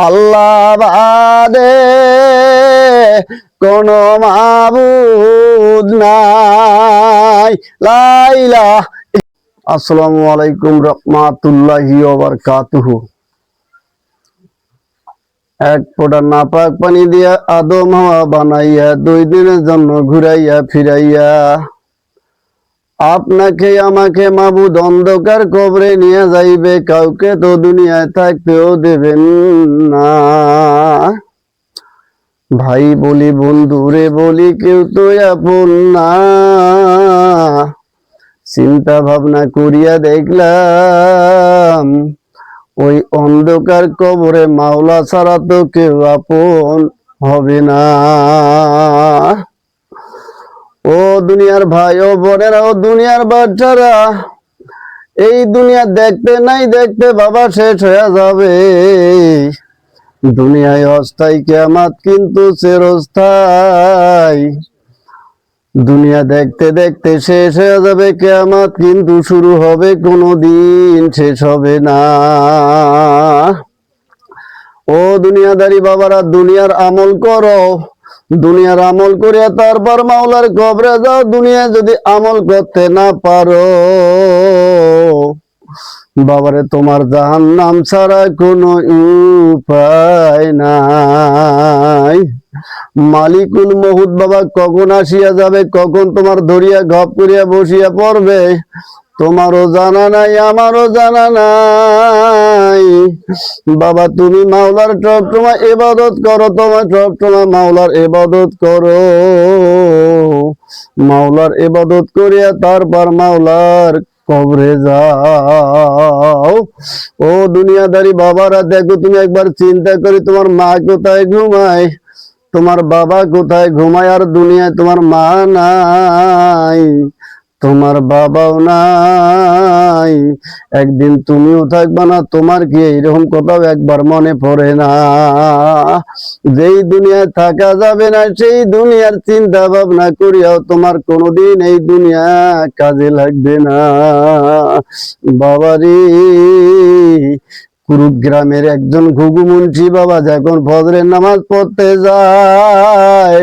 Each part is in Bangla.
আল্লাহ বাদে কোন মাবুদ নাই, লা ইলাহা। আসসালামু আলাইকুম রাহমাতুল্লাহি ওয়া বারাকাতুহু। এক ফোঁটা নাপাক পানি দিয়া আদম হাওয়া বানাইয়া 2 দিনের জন্য ঘুরাইয়া ফিরাইয়া আপনাকে আমাকে মাবুদ অন্ধকার কবরে নিয়ে যাইবে, কাউকে তো দুনিয়ায় থাকতেও দেবেন না। ভাই বলি বন্ধু রে বলি কেউ তো আপন না। চিন্তা ভাবনা করিয়া দেখলাম ওই অন্ধকার কবরে মাওলা ছাড়া তো কেউ আপন হবে না। ও দুনিয়ার ভাই ও বোনেরা, ও দুনিয়ার বাচ্চারা, এই দুনিয়া দেখতে নাই দেখতে বাবা শেষ হয়ে যাবে। দুনিয়ায় অস্থায়ী, কিয়ামত কিন্তু চিরস্থায়ী। দুনিয়া দেখতে দেখতে শেষ হয়ে যাবে, কিয়ামত কিন্তু শুরু হবে, কোনোদিন শেষ হবে না। ও দুনিয়াদারি বাবারা, দুনিয়ার আমল করো, দুনিয়ার আমল করিয়া তারপর মাওলার কবরে যাও। দুনিয়া যদি আমল করতে না পারো বাবারে, তোমার জাহান্নাম ছাড়া কোনো উপায় নাই। মালিকুল মহুত বাবা কখন আসিয়া যাবে, কখন তোমার ধরিয়া গপ করিয়া বসিয়া পড়বে, তোমারও জানা নাই, আমারও জানা নাই। বাবা তুমি মাওলার সবসময় ইবাদত করো, তোমার সবসময় মাওলার ইবাদত করো। মাওলার ইবাদত করিয়া তারপর মাওলার কবরে যাও। ও দুনিয়াদারি বাবারা, দেখো তুমি একবার চিন্তা করি, তোমার মা কোথায় ঘুমায়, তোমার বাবা কোথায় ঘুমায়, আর দুনিয়ায় তোমার মা নাই, তোমার বাবাও নাই, একদিন তুমিও থাকবা না। তোমার কি এইরকম কোথাও একবার মনে পড়ে না? যেই দুনিয়ায় থাকা যাবে না সেই দুনিয়ার চিন্তা ভাবনা করিয়াও তোমার কোনোদিন এই দুনিয়া কাজে লাগবে না। বাবারে, কুরুগ্রামের একজন ঘুঘু মুন্সি বাবা যখন ফজরের নামাজ পড়তে যায়,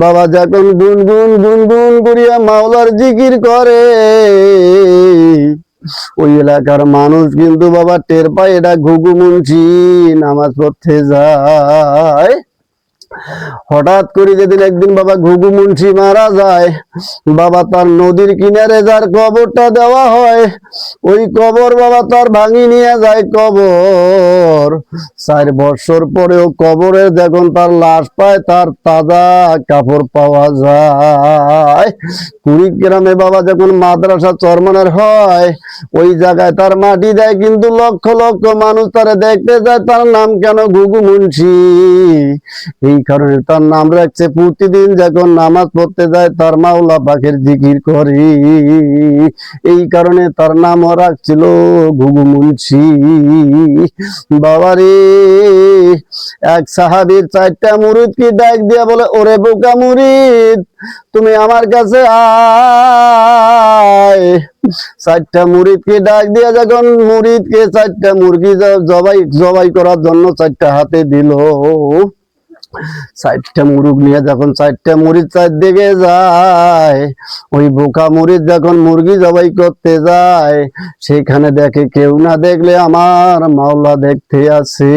বাবা যখন গুনগুন গুনগুন করিয়া মাওলার জিকির করে, ওই এলাকার মানুষ কিন্তু বাবা টের পায় এটা ঘুঘু মুন্সি নামাজ পড়তে যায়। হঠাৎ করে যেদিন একদিন বাবা ঘুঘু মুন্সি মারা যায়, বাবা তার নদীর কিনারে যার কবরটা দেওয়া হয়, ওই কবর বাবা তার ভাঙি নিয়ে যায় কবর। 4 বছর পরেও কবরে যখন তার লাশ পায়, তার তাজা কাপড় পাওয়া যায়। কুড়িগ্রামে বাবা যখন মাদ্রাসা চরমানের হয়, ওই জায়গায় তার মাটি দেয়, কিন্তু লক্ষ লক্ষ মানুষ তারা দেখতে যায়। তার নাম কেন ঘুঘু মুন্সি? এই কারণে তার নাম রাখছে, প্রতিদিন যখন নামাজ পড়তে যায় তার মাওলা পাকের জিকির করে, এই কারণে তার নামও রাখছিল ঘুঘু মুন্সি। বাবারে, এক সাহাবীর 4টা মুরিদকে ডাক দিয়া বলে, ওরে বোকা মুরিদ, তুমি আমার কাছে আয়। 4টা মুরিদকে ডাক দিয়া যখন মুরিদকে 4টা মুরগি জবাই করার জন্য 4টা হাতে দিল, 4টা মুরগ নিয়ে যখন 4টা মুরিদ চারদিকে যায়, ওই বোকা মুরিদ যখন মুরগি জবাই করতে যায়, সেখানে দেখে কেউ না দেখলে আমার মাওলা দেখতে আছে।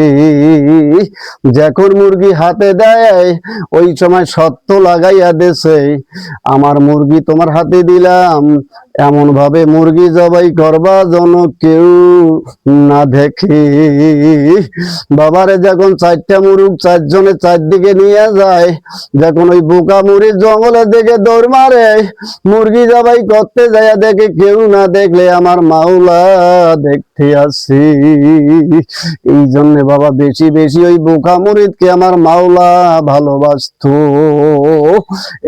যখন মুরগি হাতে দেয়, ওই সময় সত্য লাগাইয়া দেছে, আমার মুরগি তোমার হাতে দিলাম, এমন ভাবে মুরগি জবাই করবা যেন কেউ না দেখে। বাবারে, যখন 4টা মুরগ 4 জনে 4 দিকে নিয়ে যায়, যখন ওই বোকা মুরগি জঙ্গলের দিকে দৌড় মারে, মুরগি জবাই করতে যায়, দেখে কেউ না দেখলে আমার মাওলা দেখতে আসে। এই জন্য বাবা বেশি বেশি ওই বোকা মুরিদকে আমার মাওলা ভালোবাসতো।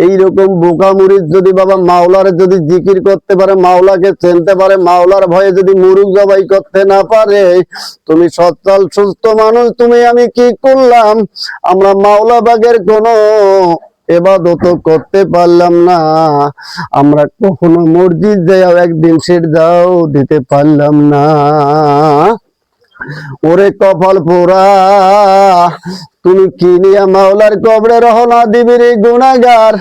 এইরকম বোকা মুরিদ যদি বাবা মাওলার যদি জিকির করতে পারে, মাওলাকে চিনতে পারে, মাওলার ভয়ে যদি মুরগ জবাই করতে না পারে, তুমি সচ্ছল সুস্থ মানুষ, তুমি আমি কি করলাম? আমরা মাওলা বাগের কোনো ইবাদত করতে পারলাম না, আমরা কখনো মসজিদ যাও একদিন সেজদাও দিতে পারলাম না। ওরে কপাল পোড়া, তুমি কি নিয়া মাওলার কবরে রহনা দিবি রে গুনাহগার?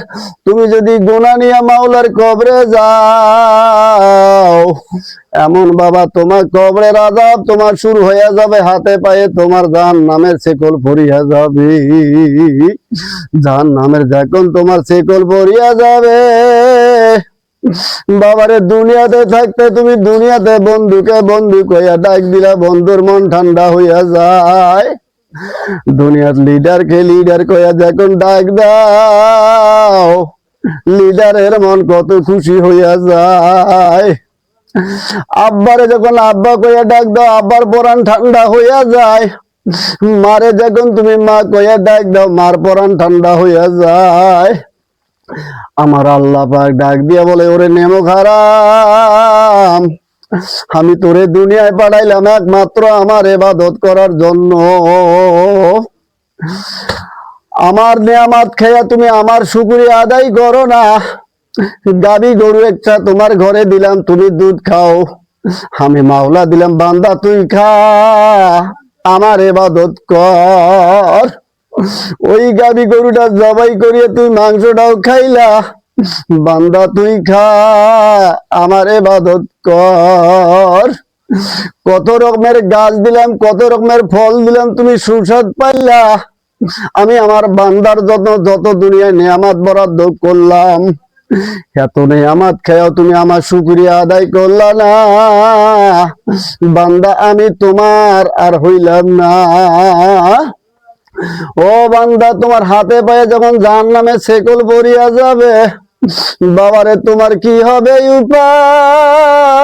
তুমি যদি গুনাহ নিয়া মাওলার কবরে যাও, এমন বাবা তোমার কবরের আযাব তোমার শুরু হয়ে যাবে, হাতে পায়ে তোমার জাহান্নামের শেকল পরিয়া যাবে। জাহান্নামের যখন তোমার শেকল পরিয়া যাবে, বাবারে দুনিয়াতে থাকতে তুমি দুনিয়াতে বন্ধুকে বন্ধু কইয়া ডাক দিলা, বন্ধুর মন ঠান্ডা হইয়া যায়। দুনিয়ার লিডারকে লিডার কইয়া যখন ডাক দাও, লিডারের মন কত খুশি হইয়া যায়। আব্বারে যখন আব্বা কইয়া ডাক দাও, আব্বার পরাণ ঠান্ডা হইয়া যায়। মারে যখন তুমি মা কইয়া ডাক দাও, মার পরাণ ঠান্ডা হইয়া যায়। আমার আল্লাহ পাক ডাক দিয়া বলে, ওরে নেমো হারাম, আমি তোরে দুনিয়ায় পাঠাইলাম একমাত্র আমার ইবাদত করার জন্য। আমার নেয়ামত খেয়া তুমি আমার শুকরিয়া আদায় করো না। গাবি গরু একটা তোমার ঘরে দিলাম, তুমি দুধ খাও। আমি মাওলা দিলাম, বান্দা তুই খা, আমার ইবাদত কর। ওই গাবি গরুটা জবাই করিয়ে তুই মাংসটাও খাইলা, বান্দা তুই খা, আমার ইবাদত কর। কত রকমের গাছ দিলাম, কত রকমের ফল দিলাম, তুমি সুস্বাদ পাইলা। আমি আমার বান্দার যত দুনিয়ায় নেয়ামত বরাদ্দ করলাম, এত নেয়ামত খেয়েও তুমি আমার শুকরিয়া আদায় করলা না। বান্দা আমি তোমার আর হইলাম না। ও বান্দা, তোমার হাতে পায়ে যখন জাহান্নামের শেকল পরিয়া যাবে, বাবারে তোমার কি হবে উপায়?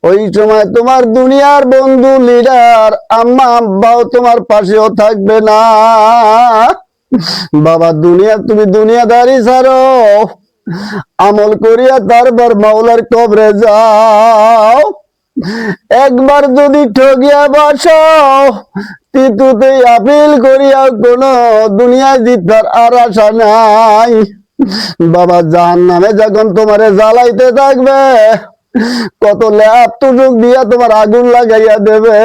ওই সময় তোমার দুনিয়ার বন্ধু লিডার আম্মা আব্বাও তোমার পাশেও থাকবে না। বাবা তুমি দুনিয়াদারি ছাড়ো, আমল করিয়া তারপর মাওলার কবরে যাও। একবার যদি ঠগিয়া বসাও, তিতুতে আপিল করিয়া কোন দুনিয়া জিতার আর আশা নাই। বাবা জাহান্নামে যখন তোমারে জ্বালাইতে থাকবে, কত ল্যাপ তুজুক দিয়া তোমার আগুন লাগাইয়া দেবে।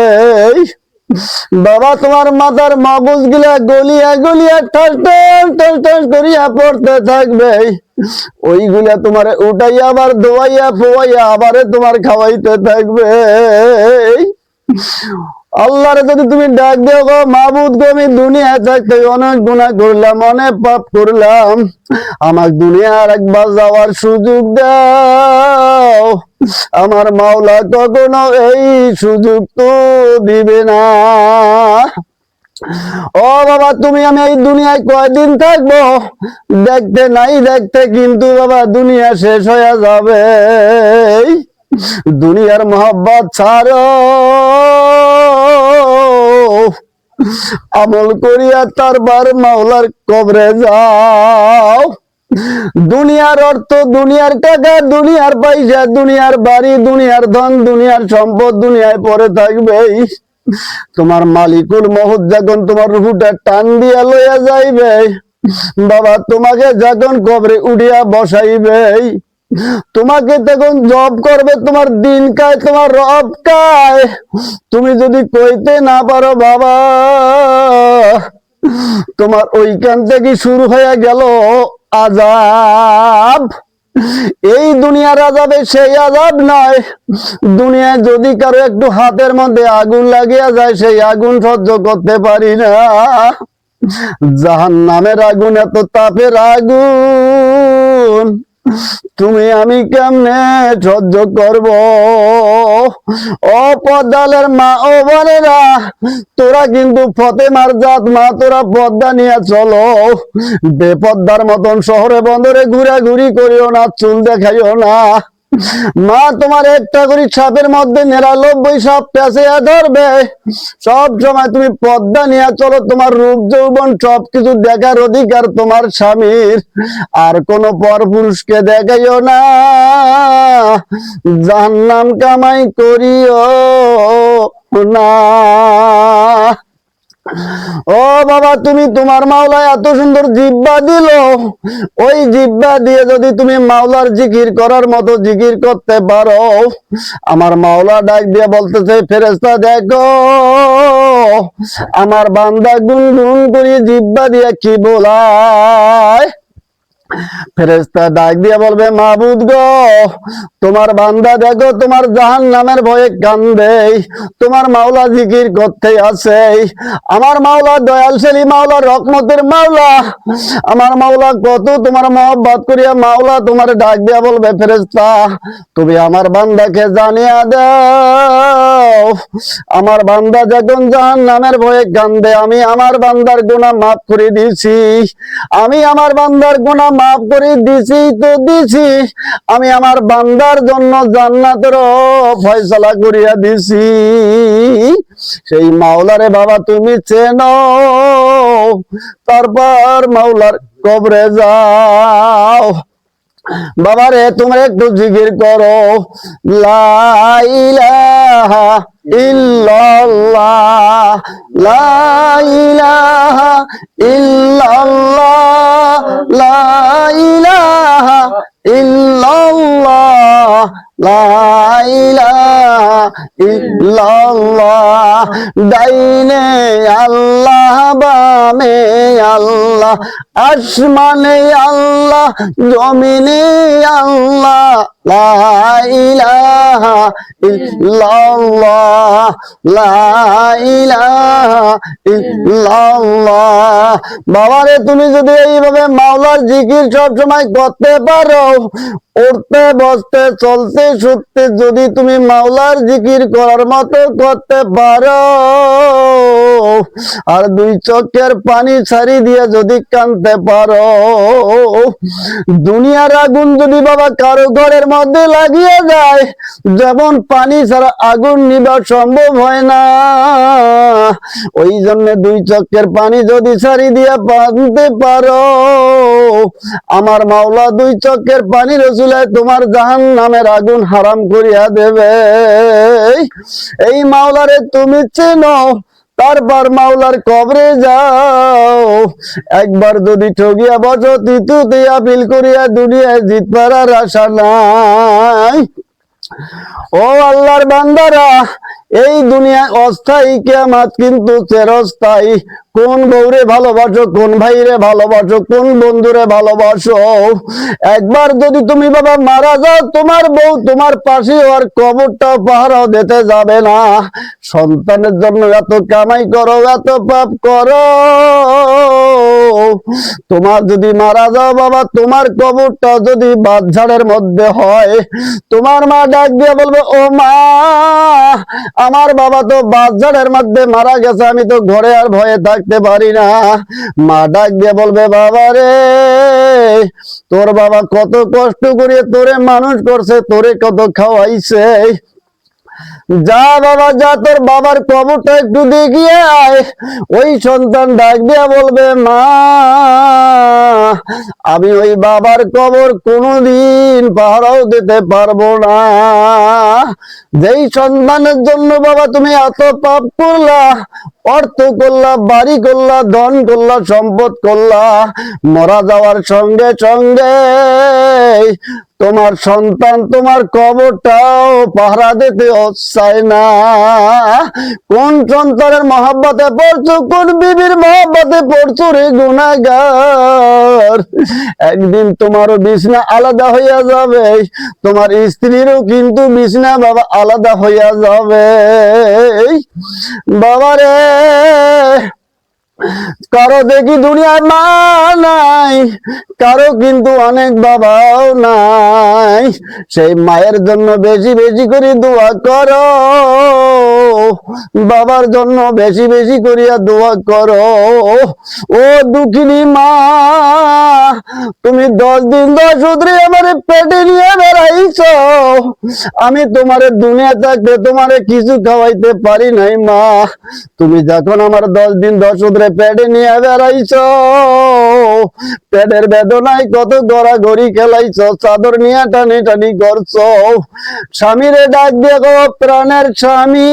বাবা তোমার মাথার মগজ গুলা গলিয়া গলিয়া ঠাস ঠাস ঠাস ঠাস করিয়া পড়তে থাকবে। ওইগুলা তোমার উঠাইয়া আবার ধোয়াইয়া ফোয়াইয়া আবারে তোমার খাওয়াইতে থাকবে। আল্লাহরে যদি তুমি ডাক দেও, গো মাবুদ গো, আমি দুনিয়ায় থাকতে অনেক গুনাহ করলাম, অনেক পাপ করলাম, আমার দুনিয়ার একবার যাওয়ার সুযোগ দাও। আমার মাওলা কখনো এই সুযোগ তো দিবে না। ও বাবা, তুমি আমি এই দুনিয়ায় কয়দিন থাকবো দেখতে নাই দেখতে, কিন্তু বাবা দুনিয়া শেষ হয়ে যাবে। দুনিয়ার মোহাব্বত ছাড়ো, আমল করিয়া তারপর মাওলার কবরে যাও। দুনিয়ার অর্থ, দুনিয়ার টাকা, দুনিয়ার পয়সা, দুনিয়ার বাড়ি, দুনিয়ার ধন, দুনিয়ার সম্পদ দুনিয়ায় পড়ে থাকবে। তোমার মালিকুল মহৎ যখন তোমার রুহুটা টান দিয়া লইয়া যাইবে, বাবা তোমাকে যখন কবরে উঠিয়া বসাইবে, তোমাকে তখন জব করবে, তোমার দিন কায়, তোমার রব কায়। তুমি যদি কইতে না পারো বাবা, তোমার ওইখান থেকে শুরু হয়ে গেল আযাব। এই দুনিয়ার আযাবে সেই আযাব নয়। দুনিয়ায় যদি কারো একটু হাতের মধ্যে আগুন লাগিয়া যায়, সেই আগুন সহ্য করতে পারি না। জাহান্নামের আগুন এত তাপের আগুন, তুমি আমি কেমনে সহ্য করব? ও পদ্মালের মা ও বোনেরা, তোরা কিন্তু ফতেমার জাত মা, তোরা পদ্মা নিয়ে চলো। বেপদ্মার মতন শহরে বন্দরে ঘুরাঘুরি করিও না, চুল দেখাইও না। মা তোমার একটা করে সাপের মধ্যে 99 সাপ পেঁচিয়ে ধরবে। সব সময় তুমি পর্দা নিয়ে চলো, তোমার রূপ যৌবন সবকিছু দেখার অধিকার তোমার স্বামীর। আর কোন পরপুরুষকে দেখাইও না, জাহান্নাম কামাই করিও না। ও বাবা, তুমি তোমার মাওলা এত সুন্দর জিহ্বা দিল, ওই জিহ্বা দিয়ে যদি তুমি মাওলার জিকির করার মতো জিকির করতে পারো, আমার মাওলা ডাক দিয়ে বলতেছে, ফেরেশতা দেখো আমার বান্দা গুনগুন করে জিহ্বা দিয়ে কি বলায়। ফেরেশতা ডাক দিয়ে বলবে, মাবুদ গো, তোমার বান্দা দেখো তোমার জাহান্নামের ভয়ে কান্দে, তোমার মাওলা জিকির করতে আছে। আমার মাওলা দয়ালশালী মাওলা, রহমতের মাওলা, আমার মাওলা কত তোমার মহব্বত করিয়া মাওলা তোমার ডাক দিয়া বলবে, ফেরেশতা তুমি আমার বান্দাকে জানিয়া দাও, আমার বান্দা যখন জাহান্নামের ভয়ে কান্দে, আমি আমার বান্দার গুনাহ মাফ করে দিছি, আমি আমার বান্দার গুনাহ মাফ করে দিছি তো দিছি, আমি আমার বান্দার জন্য জান্নাতের ফয়সালা করিয়া দিছি। সেই মাওলারে বাবা তুমি চেনো, তারপর মাওলার কবরে যাও। বাবারে তোমরা একটু জিকির করো, লা ইলাহা ইল্লাল্লাহ, লা ইলাহা ইল্লাল্লাহ, লা ইলাহা ইল্লাল্লাহ, লা ইলাহা ইল্লাল্লাহ। ডাইনে আল্লাহ, বামে আল্লাহ, আসমানে আল্লাহ, জমিনে আল্লাহ, লা ইলাহা ইল্লাল্লাহ, লা ইলাহা ইল্লাল্লাহ। বাবারে তুমি যদি এইভাবে মাওলার জিকির সব সময় করতে পারো, উঠতে বসতে চলতে শুতে যদি তুমি মাওলার জিকির করার মতো করতে পারো, আর দুই চোখের পানি ছাড়ি দিয়ে যদি কাঁদতে পারো, দুনিয়ার আগুন যদি বাবা কারো ঘরের মধ্যে লাগিয়ে যায়, যেমন পানি ছাড়া আগুন নিবা সম্ভব হয় না, ওই জন্য দুই চোখের পানি যদি ছাড়ি দিয়ে কাঁদতে পারো, আমার মাওলা দুই চোখের পানির রসুলে তোমার জাহান্নামের আগুন হারাম করিয়া দেবে। এই মাওলারে তুমি চেনো, তারপর মাওলার কবরে যাও। একবার যদি ঠগিয়া বসো, তৃতীয়তে আপিল করিয়া দুনিয়ায় জিতবার আর আশা নাই। ও আল্লাহর বান্দারা, এই দুনিয়ায় অস্থায়ী, কিয়ামত কিন্তু চিরস্থায়ী। কোন বউরে ভালোবাসো, কোন ভাইরে ভালোবাসো, কোন বন্ধুরে ভালোবাসো, একবার যদি তুমি বাবা মারা যাও, তোমার বউ তোমার পাশে আর কবরটা পাহারাও দিতে যাবে না। সন্তানের জন্য এত কামাই করো, এত পাপ করো, তোমার যদি মারা যাও বাবা, তোমার কবরটা যদি বাঁশঝাড়ের মধ্যে হয়, তোমার মা ডাক দিয়ে বলবে, ও মা, আমার বাবা তো বাঁশঝাড়ের মধ্যে মারা গেছে, আমি তো ঘরে আর ভয়ে থাকতে পারি না। মা ডাক দিয়ে বলবে, বাবা রে, তোর বাবা কত কষ্ট করে তোরে মানুষ করছে, তোরে কত খাওয়াইছে, যা বাবা যা, তোর বাবার কবরটা একটু দেখিয়ে আয়। ওই সন্তান ডাক দিয়া বলবে, মা, আমি ওই বাবার কবর কোনোদিন পাহারাও দিতে পারবো না। যেই সন্তানের জন্য বাবা তুমি এত পাপ করলা, অর্থ করলা, বাড়ি করলা, ধন করলা, সম্পদ করলা, মরা যাওয়ার সঙ্গে সঙ্গে তোমার সন্তান তোমার কবরটাও পাহারা দিতে চায় না। কোন সন্তানের মহব্বতে পড়ছো, কোন বিবির মহব্বতে পড়ছো রে গুনাহগার? একদিন তোমারও বিছনা আলাদা হইয়া যাবে, তোমার স্ত্রীরও কিন্তু বিছনা বাবা আলাদা হইয়া যাবে। বাবারে, কারো দেখি দুনিয়ায় মা নাই, কারো কিন্তু অনেক বাবাও নাই। সেই মায়ের জন্য বেশি বেশি করে দোয়া করো, বাবার জন্য বেশি বেশি করিয়া দোয়া করো। ও দুঃখিনী মা, তুমি 10 দিন 10 রাত্রি আমার পেটে নিয়ে বেড়াইছ, আমি তোমার দুনিয়া থাকতে তোমারে কিছু খাওয়াইতে পারি নাই মা। তুমি যখন আমার 10 দিন 10 রাত্রি পেটে নিয়ে বেড়াইছ, পেটের বেদনায় কত গড়াগড়ি খেলাইছ, চাদর নিয়ে টানি টানি করছো। স্বামীরে ডাক দিয়ে গো, প্রাণের স্বামী,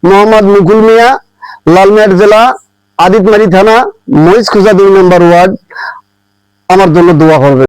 মোহাম্মদ মুকুল মিয়া, লালমিয়ার জেলা, আদিতমারি থানা, মহিষখুঁজা 2 নম্বর ওয়ার্ড। আমার জন্য দোয়া করবেন।